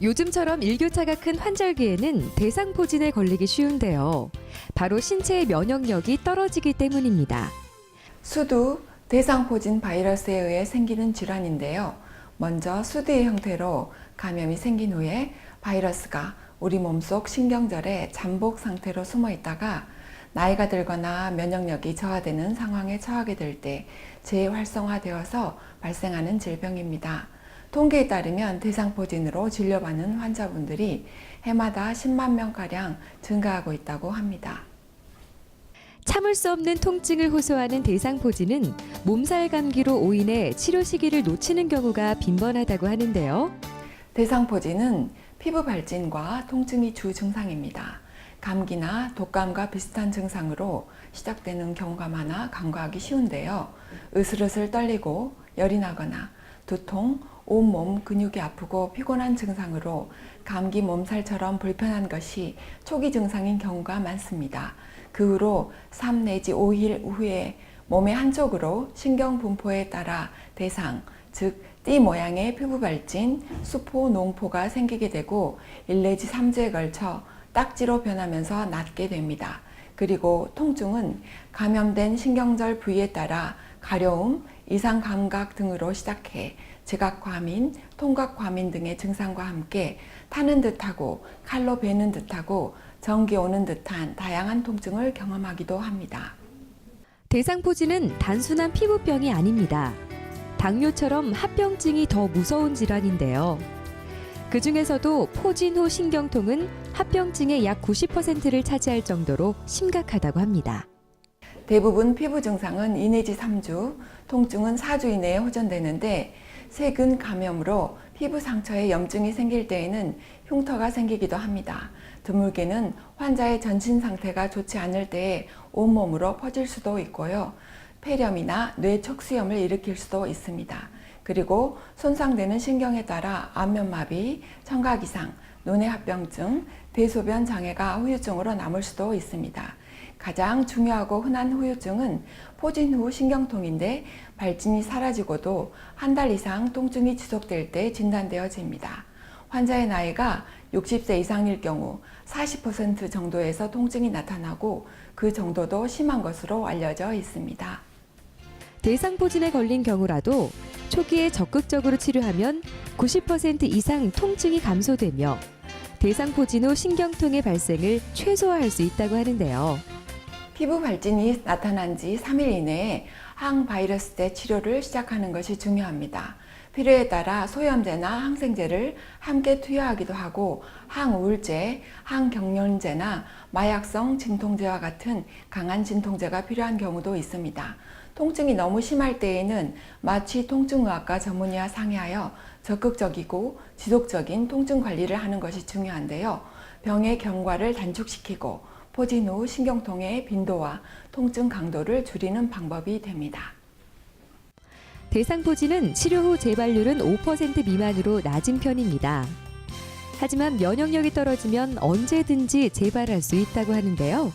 요즘처럼 일교차가 큰 환절기에는 대상포진에 걸리기 쉬운데요. 바로 신체의 면역력이 떨어지기 때문입니다. 수두, 대상포진 바이러스에 의해 생기는 질환인데요. 먼저 수두의 형태로 감염이 생긴 후에 바이러스가 우리 몸속 신경절에 잠복 상태로 숨어 있다가 나이가 들거나 면역력이 저하되는 상황에 처하게 될 때 재활성화되어서 발생하는 질병입니다. 통계에 따르면 대상포진으로 진료받는 환자분들이 해마다 10만 명가량 증가하고 있다고 합니다. 참을 수 없는 통증을 호소하는 대상포진은 몸살 감기로 오인해 치료 시기를 놓치는 경우가 빈번하다고 하는데요. 대상포진은 피부 발진과 통증이 주 증상입니다. 감기나 독감과 비슷한 증상으로 시작되는 경우가 많아 간과하기 쉬운데요. 으슬으슬 떨리고 열이 나거나 두통, 온몸 근육이 아프고 피곤한 증상으로 감기 몸살처럼 불편한 것이 초기 증상인 경우가 많습니다. 그 후로 3 내지 5일 후에 몸의 한쪽으로 신경 분포에 따라 대상, 즉 띠 모양의 피부 발진, 수포, 농포가 생기게 되고 1 내지 3주에 걸쳐 딱지로 변하면서 낫게 됩니다. 그리고 통증은 감염된 신경절 부위에 따라 가려움, 이상 감각 등으로 시작해 지각과민, 통각과민 등의 증상과 함께 타는 듯하고 칼로 베는 듯하고 전기 오는 듯한 다양한 통증을 경험하기도 합니다. 대상포진은 단순한 피부병이 아닙니다. 당뇨처럼 합병증이 더 무서운 질환인데요. 그 중에서도 포진 후 신경통은 합병증의 약 90%를 차지할 정도로 심각하다고 합니다. 대부분 피부 증상은 2 내지 3주, 통증은 4주 이내에 호전되는데 세균 감염으로 피부 상처에 염증이 생길 때에는 흉터가 생기기도 합니다. 드물게는 환자의 전신 상태가 좋지 않을 때에 온몸으로 퍼질 수도 있고요. 폐렴이나 뇌 척수염을 일으킬 수도 있습니다. 그리고 손상되는 신경에 따라 안면마비, 청각 이상, 눈의 합병증, 대소변 장애가 후유증으로 남을 수도 있습니다. 가장 중요하고 흔한 후유증은 포진 후 신경통인데 발진이 사라지고도 한 달 이상 통증이 지속될 때 진단되어집니다. 환자의 나이가 60세 이상일 경우 40% 정도에서 통증이 나타나고 그 정도도 심한 것으로 알려져 있습니다. 대상포진에 걸린 경우라도 초기에 적극적으로 치료하면 90% 이상 통증이 감소되며 대상포진 후 신경통의 발생을 최소화할 수 있다고 하는데요. 피부 발진이 나타난 지 3일 이내에 항바이러스제 치료를 시작하는 것이 중요합니다. 필요에 따라 소염제나 항생제를 함께 투여하기도 하고 항우울제, 항경련제나 마약성 진통제와 같은 강한 진통제가 필요한 경우도 있습니다. 통증이 너무 심할 때에는 마취 통증의학과 전문의와 상의하여 적극적이고 지속적인 통증 관리를 하는 것이 중요한데요. 병의 경과를 단축시키고 포진 후 신경통의 빈도와 통증 강도를 줄이는 방법이 됩니다. 대상포진은 치료 후 재발률은 5% 미만으로 낮은 편입니다. 하지만 면역력이 떨어지면 언제든지 재발할 수 있다고 하는데요.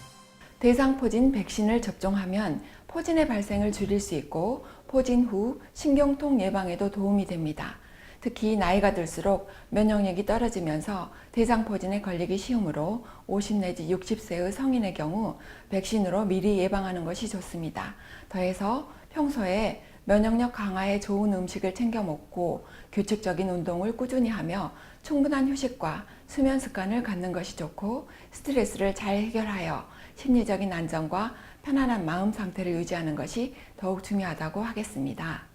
대상포진 백신을 접종하면 포진의 발생을 줄일 수 있고 포진 후 신경통 예방에도 도움이 됩니다. 특히 나이가 들수록 면역력이 떨어지면서 대상포진에 걸리기 쉬우므로 50 내지 60세의 성인의 경우 백신으로 미리 예방하는 것이 좋습니다. 더해서 평소에 면역력 강화에 좋은 음식을 챙겨 먹고 규칙적인 운동을 꾸준히 하며 충분한 휴식과 수면 습관을 갖는 것이 좋고 스트레스를 잘 해결하여 심리적인 안정과 편안한 마음 상태를 유지하는 것이 더욱 중요하다고 하겠습니다.